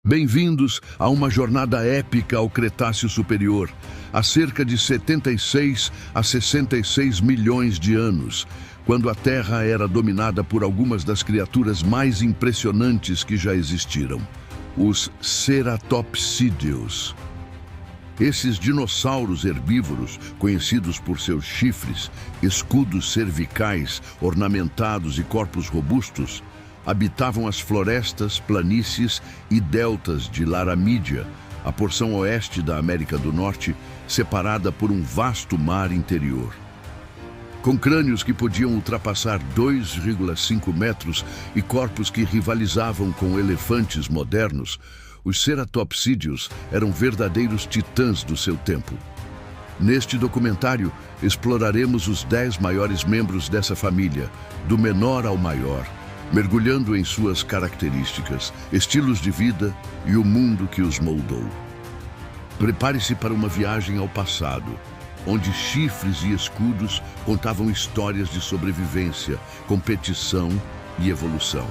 Bem-vindos a uma jornada épica ao Cretáceo Superior, há cerca de 76 a 66 milhões de anos, quando a Terra era dominada por algumas das criaturas mais impressionantes que já existiram, os ceratopsídeos. Esses dinossauros herbívoros, conhecidos por seus chifres, escudos cervicais ornamentados e corpos robustos, habitavam as florestas, planícies e deltas de Laramídia, a porção oeste da América do Norte, separada por um vasto mar interior. Com crânios que podiam ultrapassar 2,5 metros e corpos que rivalizavam com elefantes modernos, os ceratopsídeos eram verdadeiros titãs do seu tempo. Neste documentário, exploraremos os 10 maiores membros dessa família, do menor ao maior, mergulhando em suas características, estilos de vida e o mundo que os moldou. Prepare-se para uma viagem ao passado, onde chifres e escudos contavam histórias de sobrevivência, competição e evolução.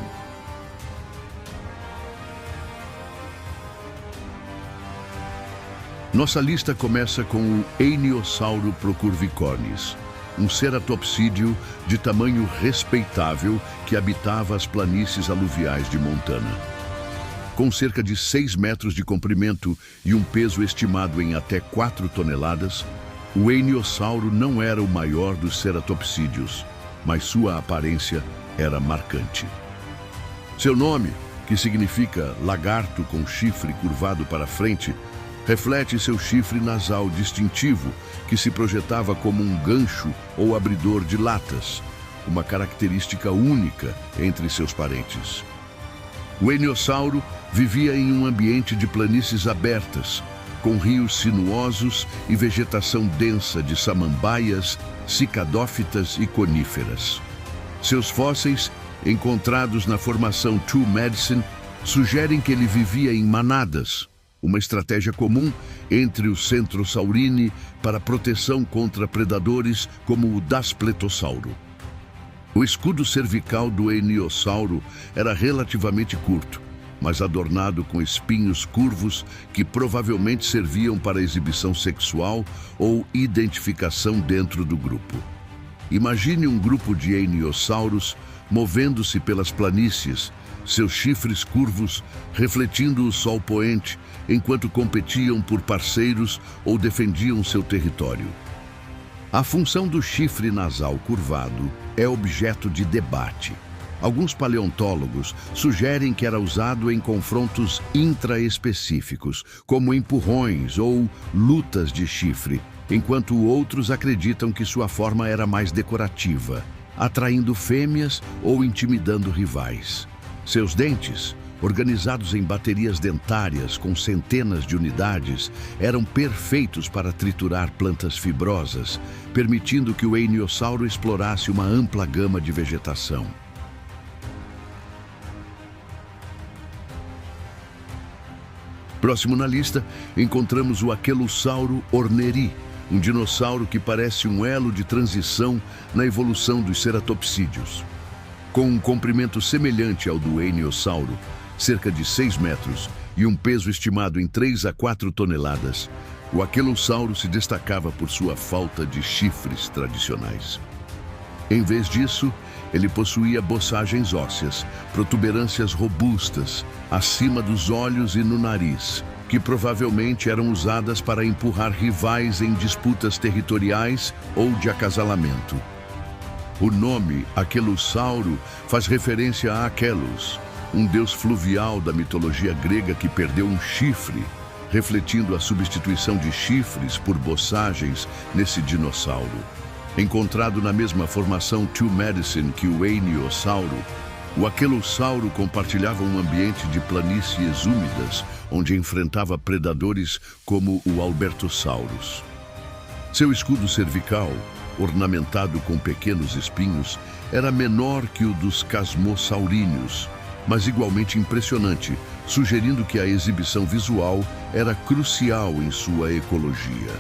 Nossa lista começa com o Einiosauro procurvicornis, um ceratopsídeo de tamanho respeitável que habitava as planícies aluviais de Montana. Com cerca de 6 metros de comprimento e um peso estimado em até 4 toneladas, o Einiosauro não era o maior dos ceratopsídeos, mas sua aparência era marcante. Seu nome, que significa lagarto com chifre curvado para frente, reflete seu chifre nasal distintivo, que se projetava como um gancho ou abridor de latas, uma característica única entre seus parentes. O Einiosauro vivia em um ambiente de planícies abertas, com rios sinuosos e vegetação densa de samambaias, cicadófitas e coníferas. Seus fósseis, encontrados na formação Two Medicine, sugerem que ele vivia em manadas, uma estratégia comum entre o Centrosaurini para proteção contra predadores como o Daspletossauro. O escudo cervical do Einiosauro era relativamente curto, mas adornado com espinhos curvos que provavelmente serviam para exibição sexual ou identificação dentro do grupo. Imagine um grupo de Einiosauros movendo-se pelas planícies, seus chifres curvos refletindo o sol poente enquanto competiam por parceiros ou defendiam seu território. A função do chifre nasal curvado é objeto de debate. Alguns paleontólogos sugerem que era usado em confrontos intraespecíficos, como empurrões ou lutas de chifre, enquanto outros acreditam que sua forma era mais decorativa, atraindo fêmeas ou intimidando rivais. Seus dentes, organizados em baterias dentárias com centenas de unidades, eram perfeitos para triturar plantas fibrosas, permitindo que o Einiosauro explorasse uma ampla gama de vegetação. Próximo na lista, encontramos o Aquelossauro orneri, um dinossauro que parece um elo de transição na evolução dos ceratopsídeos. Com um comprimento semelhante ao do Einiosauro, cerca de 6 metros, e um peso estimado em 3 a 4 toneladas, o Aquelossauro se destacava por sua falta de chifres tradicionais. Em vez disso, ele possuía bossagens ósseas, protuberâncias robustas, acima dos olhos e no nariz, que provavelmente eram usadas para empurrar rivais em disputas territoriais ou de acasalamento. O nome Aquelossauro faz referência a Aquelos, um deus fluvial da mitologia grega que perdeu um chifre, refletindo a substituição de chifres por bossagens nesse dinossauro. Encontrado na mesma formação Two Medicine que o Einiosauro, o Aquelossauro compartilhava um ambiente de planícies úmidas, onde enfrentava predadores como o Albertosaurus. Seu escudo cervical, ornamentado com pequenos espinhos, era menor que o dos casmosauríneos, mas igualmente impressionante, sugerindo que a exibição visual era crucial em sua ecologia.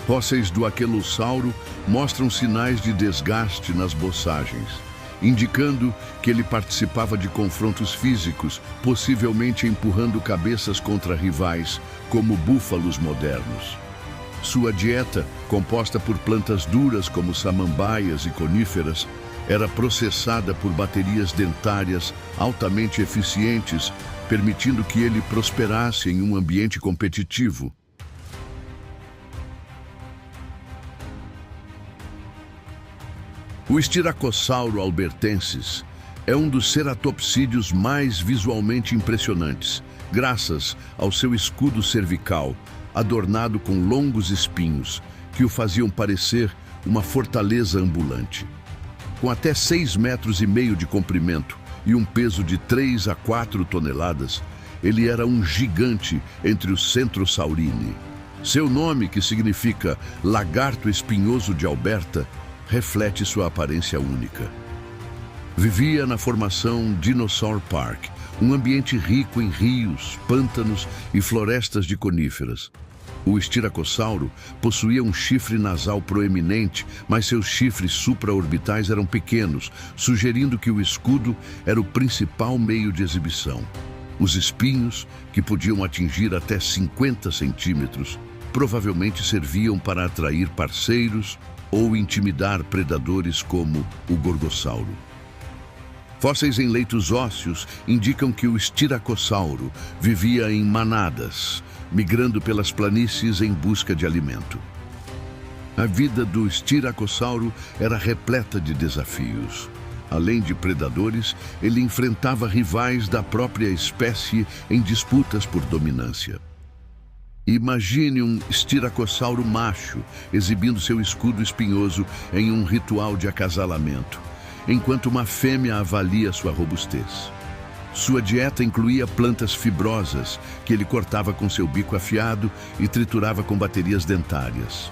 Fósseis do Aquelossauro mostram sinais de desgaste nas bossagens, indicando que ele participava de confrontos físicos, possivelmente empurrando cabeças contra rivais, como búfalos modernos. Sua dieta, composta por plantas duras como samambaias e coníferas, era processada por baterias dentárias altamente eficientes, permitindo que ele prosperasse em um ambiente competitivo. O Styracosauro albertensis é um dos ceratopsídeos mais visualmente impressionantes, graças ao seu escudo cervical, adornado com longos espinhos, que o faziam parecer uma fortaleza ambulante. Com até 6,5 metros de comprimento e um peso de 3 a 4 toneladas, ele era um gigante entre os Centrosaurini. Seu nome, que significa lagarto espinhoso de Alberta, reflete sua aparência única. Vivia na formação Dinosaur Park, um ambiente rico em rios, pântanos e florestas de coníferas. O Styracosauro possuía um chifre nasal proeminente, mas seus chifres supraorbitais eram pequenos, sugerindo que o escudo era o principal meio de exibição. Os espinhos, que podiam atingir até 50 centímetros, provavelmente serviam para atrair parceiros ou intimidar predadores como o Gorgossauro. Fósseis em leitos ósseos indicam que o Styracosauro vivia em manadas, migrando pelas planícies em busca de alimento. A vida do Styracosauro era repleta de desafios. Além de predadores, ele enfrentava rivais da própria espécie em disputas por dominância. Imagine um Styracosauro macho exibindo seu escudo espinhoso em um ritual de acasalamento, enquanto uma fêmea avalia sua robustez. Sua dieta incluía plantas fibrosas, que ele cortava com seu bico afiado e triturava com baterias dentárias.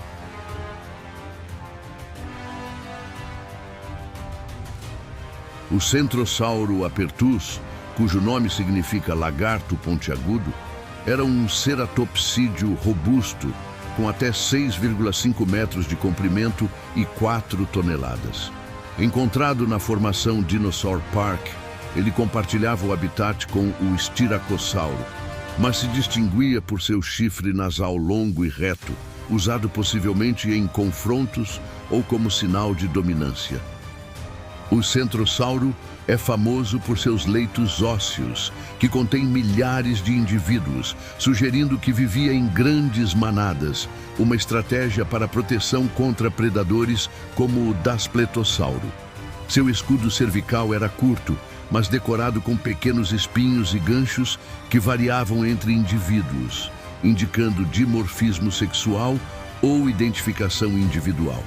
O Centrosauro apertus, cujo nome significa lagarto pontiagudo, era um ceratopsídeo robusto, com até 6,5 metros de comprimento e 4 toneladas. Encontrado na formação Dinosaur Park, ele compartilhava o habitat com o Styracosauro, mas se distinguia por seu chifre nasal longo e reto, usado possivelmente em confrontos ou como sinal de dominância. O Centrosauro é famoso por seus leitos ósseos, que contêm milhares de indivíduos, sugerindo que vivia em grandes manadas, uma estratégia para proteção contra predadores como o Daspletossauro. Seu escudo cervical era curto, mas decorado com pequenos espinhos e ganchos que variavam entre indivíduos, indicando dimorfismo sexual ou identificação individual.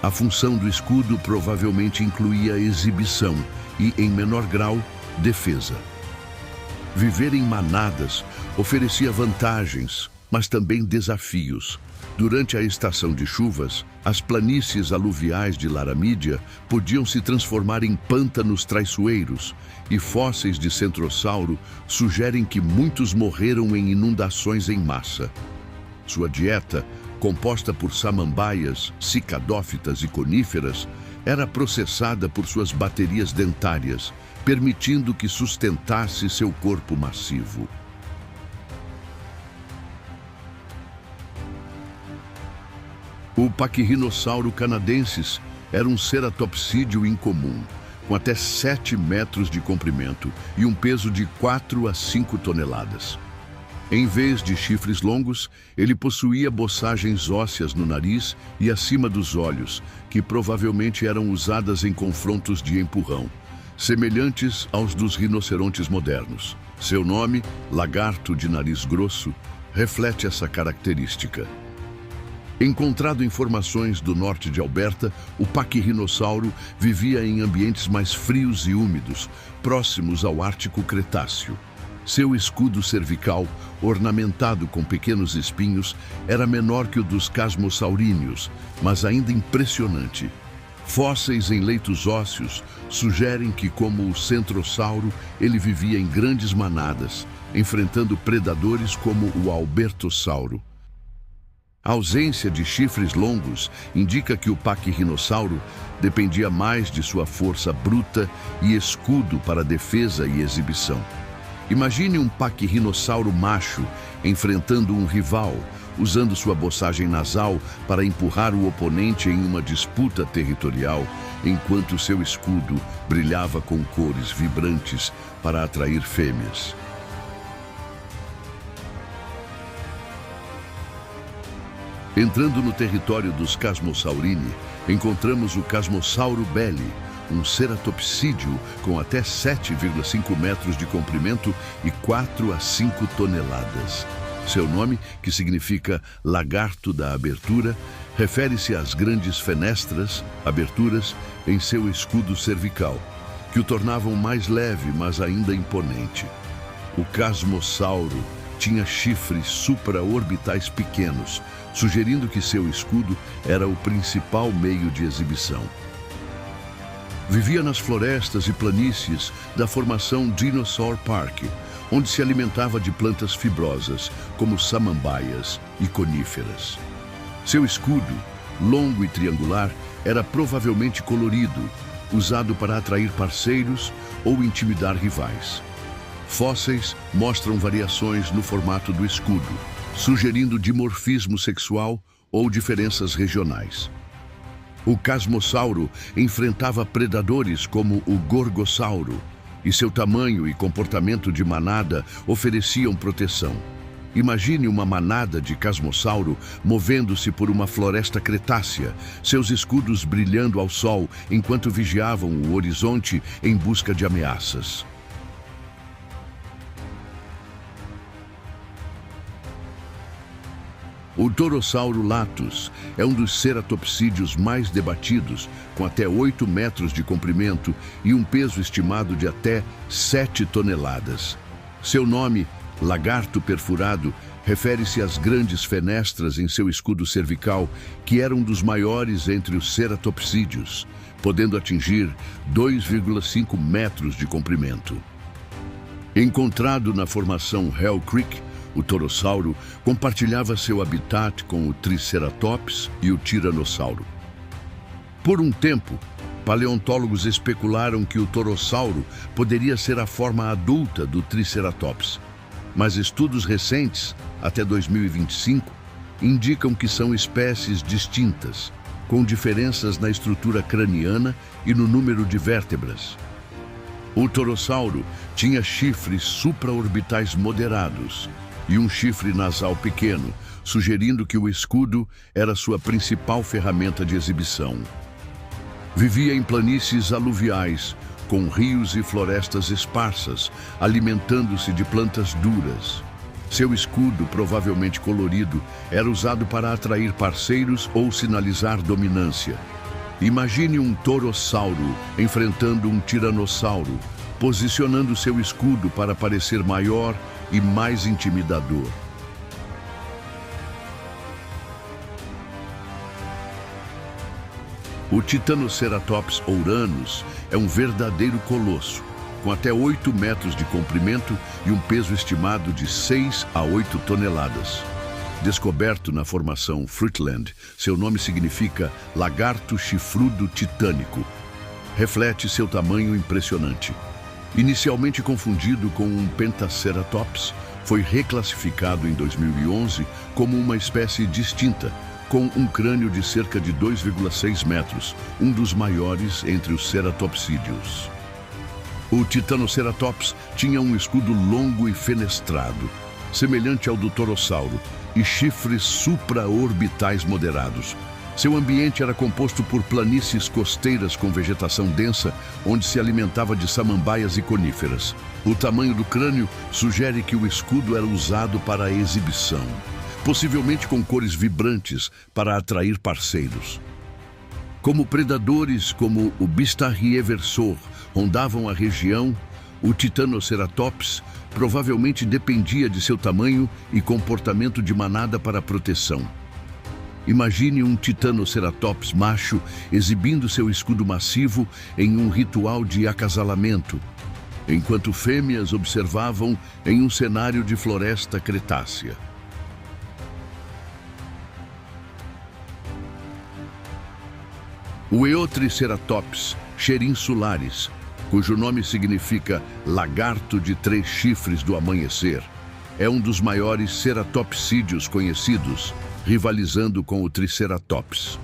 A função do escudo provavelmente incluía exibição e, em menor grau, defesa. Viver em manadas oferecia vantagens, mas também desafios. Durante a estação de chuvas, as planícies aluviais de Laramídia podiam se transformar em pântanos traiçoeiros, e fósseis de Centrosauro sugerem que muitos morreram em inundações em massa. Sua dieta, composta por samambaias, cicadófitas e coníferas, era processada por suas baterias dentárias, permitindo que sustentasse seu corpo massivo. O Pachyrhinosauro canadensis era um ceratopsídeo incomum, com até 7 metros de comprimento e um peso de 4 a 5 toneladas. Em vez de chifres longos, ele possuía bossagens ósseas no nariz e acima dos olhos, que provavelmente eram usadas em confrontos de empurrão, semelhantes aos dos rinocerontes modernos. Seu nome, lagarto de nariz grosso, reflete essa característica. Encontrado em formações do norte de Alberta, o Pachyrhinosauro vivia em ambientes mais frios e úmidos, próximos ao Ártico Cretáceo. Seu escudo cervical, ornamentado com pequenos espinhos, era menor que o dos casmosauríneos, mas ainda impressionante. Fósseis em leitos ósseos sugerem que, como o Centrosauro, ele vivia em grandes manadas, enfrentando predadores como o Albertossauro. A ausência de chifres longos indica que o paquirrinossauro dependia mais de sua força bruta e escudo para defesa e exibição. Imagine um paquirrinossauro macho enfrentando um rival, usando sua boçagem nasal para empurrar o oponente em uma disputa territorial, enquanto seu escudo brilhava com cores vibrantes para atrair fêmeas. Entrando no território dos Casmosaurini, encontramos o Casmossauro belli, um ceratopsídeo com até 7,5 metros de comprimento e 4 a 5 toneladas. Seu nome, que significa lagarto da abertura, refere-se às grandes fenestras, aberturas, em seu escudo cervical, que o tornavam mais leve, mas ainda imponente. O Casmossauro tinha chifres supraorbitais pequenos, sugerindo que seu escudo era o principal meio de exibição. Vivia nas florestas e planícies da formação Dinosaur Park, onde se alimentava de plantas fibrosas, como samambaias e coníferas. Seu escudo, longo e triangular, era provavelmente colorido, usado para atrair parceiros ou intimidar rivais. Fósseis mostram variações no formato do escudo, sugerindo dimorfismo sexual ou diferenças regionais. O Casmossauro enfrentava predadores como o Gorgossauro, e seu tamanho e comportamento de manada ofereciam proteção. Imagine uma manada de Casmossauro movendo-se por uma floresta cretácea, seus escudos brilhando ao sol enquanto vigiavam o horizonte em busca de ameaças. O Torossauro latus é um dos ceratopsídeos mais debatidos, com até 8 metros de comprimento e um peso estimado de até 7 toneladas. Seu nome, lagarto perfurado, refere-se às grandes fenestras em seu escudo cervical, que eram dos maiores entre os ceratopsídeos, podendo atingir 2,5 metros de comprimento. Encontrado na formação Hell Creek, o torossauro compartilhava seu habitat com o Triceratops e o Tiranossauro. Por um tempo, paleontólogos especularam que o torossauro poderia ser a forma adulta do Triceratops, mas estudos recentes, até 2025, indicam que são espécies distintas, com diferenças na estrutura craniana e no número de vértebras. O torossauro tinha chifres supraorbitais moderados e um chifre nasal pequeno, sugerindo que o escudo era sua principal ferramenta de exibição. Vivia em planícies aluviais, com rios e florestas esparsas, alimentando-se de plantas duras. Seu escudo, provavelmente colorido, era usado para atrair parceiros ou sinalizar dominância. Imagine um torossauro enfrentando um tiranossauro, posicionando seu escudo para parecer maior e mais intimidador. O Titanoceratops ouranos é um verdadeiro colosso, com até 8 metros de comprimento e um peso estimado de 6 a 8 toneladas. Descoberto na formação Fruitland, seu nome significa lagarto chifrudo titânico. Reflete seu tamanho impressionante. Inicialmente confundido com um Pentaceratops, foi reclassificado em 2011 como uma espécie distinta, com um crânio de cerca de 2,6 metros, um dos maiores entre os ceratopsídeos. O Titanoceratops tinha um escudo longo e fenestrado, semelhante ao do torossauro, e chifres supraorbitais moderados. Seu ambiente era composto por planícies costeiras com vegetação densa, onde se alimentava de samambaias e coníferas. O tamanho do crânio sugere que o escudo era usado para a exibição, possivelmente com cores vibrantes para atrair parceiros. Como predadores como o Bistarrieversor rondavam a região, o Titanoceratops provavelmente dependia de seu tamanho e comportamento de manada para proteção. Imagine um Titanoceratops macho exibindo seu escudo massivo em um ritual de acasalamento, enquanto fêmeas observavam em um cenário de floresta cretácea. O Eotriceratops cherinsularis, cujo nome significa lagarto de 3 chifres do amanhecer, é um dos maiores ceratopsídeos conhecidos, rivalizando com o Triceratops.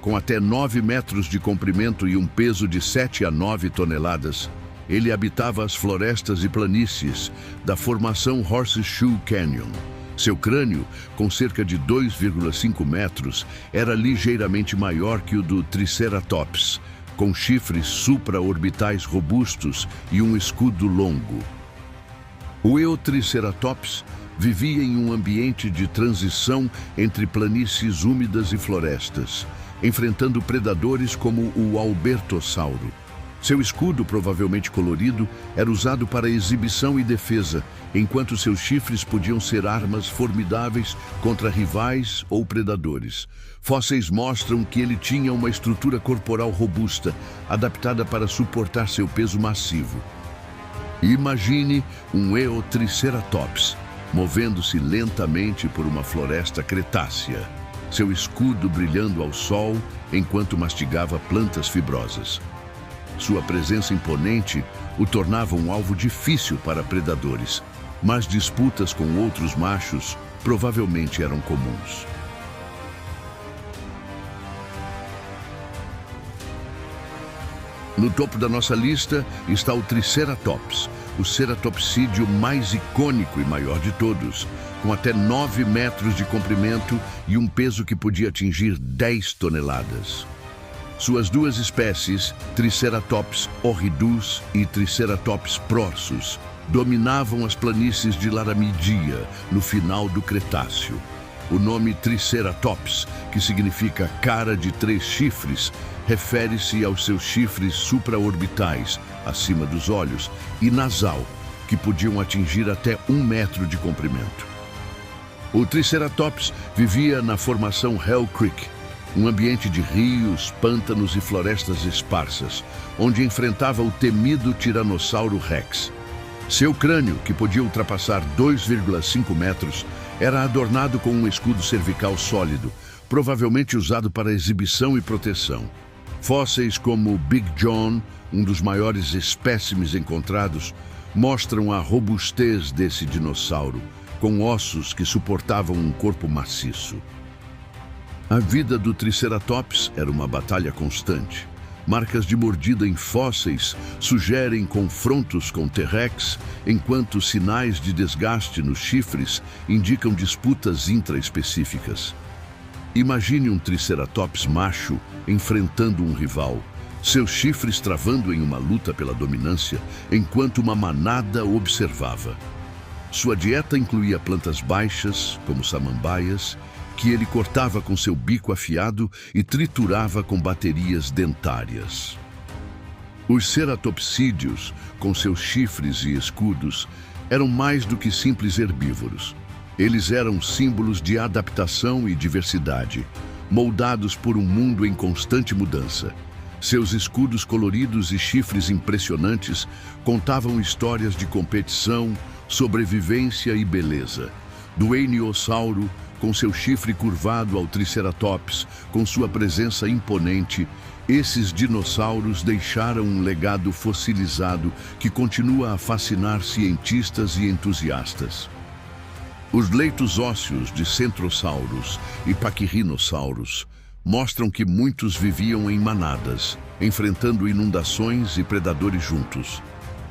Com até 9 metros de comprimento e um peso de 7 a 9 toneladas, ele habitava as florestas e planícies da formação Horseshoe Canyon. Seu crânio, com cerca de 2,5 metros, era ligeiramente maior que o do Triceratops, com chifres supraorbitais robustos e um escudo longo. O Eotriceratops vivia em um ambiente de transição entre planícies úmidas e florestas, enfrentando predadores como o Albertossauro. Seu escudo, provavelmente colorido, era usado para exibição e defesa, enquanto seus chifres podiam ser armas formidáveis contra rivais ou predadores. Fósseis mostram que ele tinha uma estrutura corporal robusta, adaptada para suportar seu peso massivo. Imagine um Eotriceratops movendo-se lentamente por uma floresta cretácea, seu escudo brilhando ao sol enquanto mastigava plantas fibrosas. Sua presença imponente o tornava um alvo difícil para predadores, mas disputas com outros machos provavelmente eram comuns. No topo da nossa lista está o Triceratops, o ceratopsídeo mais icônico e maior de todos, com até 9 metros de comprimento e um peso que podia atingir 10 toneladas. Suas duas espécies, Triceratops horridus e Triceratops prorsus, dominavam as planícies de Laramidia no final do Cretáceo. O nome Triceratops, que significa cara de 3 chifres, refere-se aos seus chifres supraorbitais, acima dos olhos, e nasal, que podiam atingir até 1 metro de comprimento. O Triceratops vivia na formação Hell Creek, um ambiente de rios, pântanos e florestas esparsas, onde enfrentava o temido Tiranossauro Rex. Seu crânio, que podia ultrapassar 2,5 metros, era adornado com um escudo cervical sólido, provavelmente usado para exibição e proteção. Fósseis como Big John, um dos maiores espécimes encontrados, mostram a robustez desse dinossauro, com ossos que suportavam um corpo maciço. A vida do Triceratops era uma batalha constante. Marcas de mordida em fósseis sugerem confrontos com T-Rex, enquanto sinais de desgaste nos chifres indicam disputas intraespecíficas. Imagine um Triceratops macho enfrentando um rival, seus chifres travando em uma luta pela dominância, enquanto uma manada observava. Sua dieta incluía plantas baixas, como samambaias, que ele cortava com seu bico afiado e triturava com baterias dentárias. Os ceratopsídeos, com seus chifres e escudos, eram mais do que simples herbívoros. Eles eram símbolos de adaptação e diversidade, moldados por um mundo em constante mudança. Seus escudos coloridos e chifres impressionantes contavam histórias de competição, sobrevivência e beleza. Do Eniossauro, com seu chifre curvado, ao Triceratops, com sua presença imponente, esses dinossauros deixaram um legado fossilizado que continua a fascinar cientistas e entusiastas. Os leitos ósseos de Centrosaurus e Pachyrhinosaurus mostram que muitos viviam em manadas, enfrentando inundações e predadores juntos.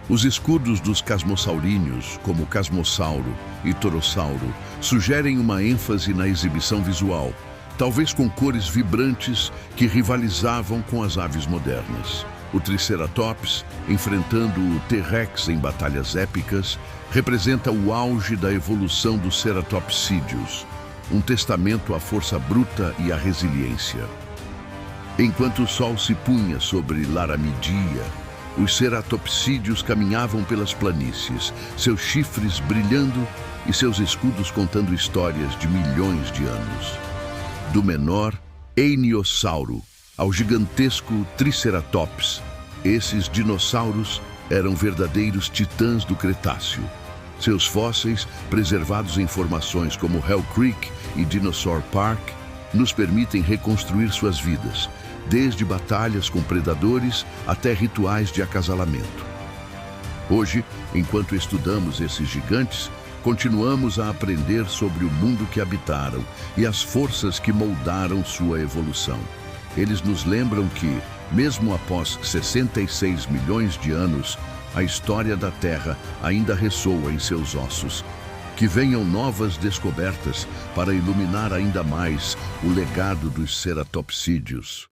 Os escudos dos casmossauríneos, como Casmossauro e Torossauro, sugerem uma ênfase na exibição visual, talvez com cores vibrantes que rivalizavam com as aves modernas. O Triceratops, enfrentando o T-Rex em batalhas épicas, representa o auge da evolução dos ceratopsídeos, um testamento à força bruta e à resiliência. Enquanto o sol se punha sobre Laramidia, os ceratopsídeos caminhavam pelas planícies, seus chifres brilhando e seus escudos contando histórias de milhões de anos. Do menor Eniossauro ao gigantesco Triceratops, esses dinossauros eram verdadeiros titãs do Cretáceo. Seus fósseis, preservados em formações como Hell Creek e Dinosaur Park, nos permitem reconstruir suas vidas, desde batalhas com predadores até rituais de acasalamento. Hoje, enquanto estudamos esses gigantes, continuamos a aprender sobre o mundo que habitaram e as forças que moldaram sua evolução. Eles nos lembram que, mesmo após 66 milhões de anos, a história da Terra ainda ressoa em seus ossos. Que venham novas descobertas para iluminar ainda mais o legado dos ceratopsídeos.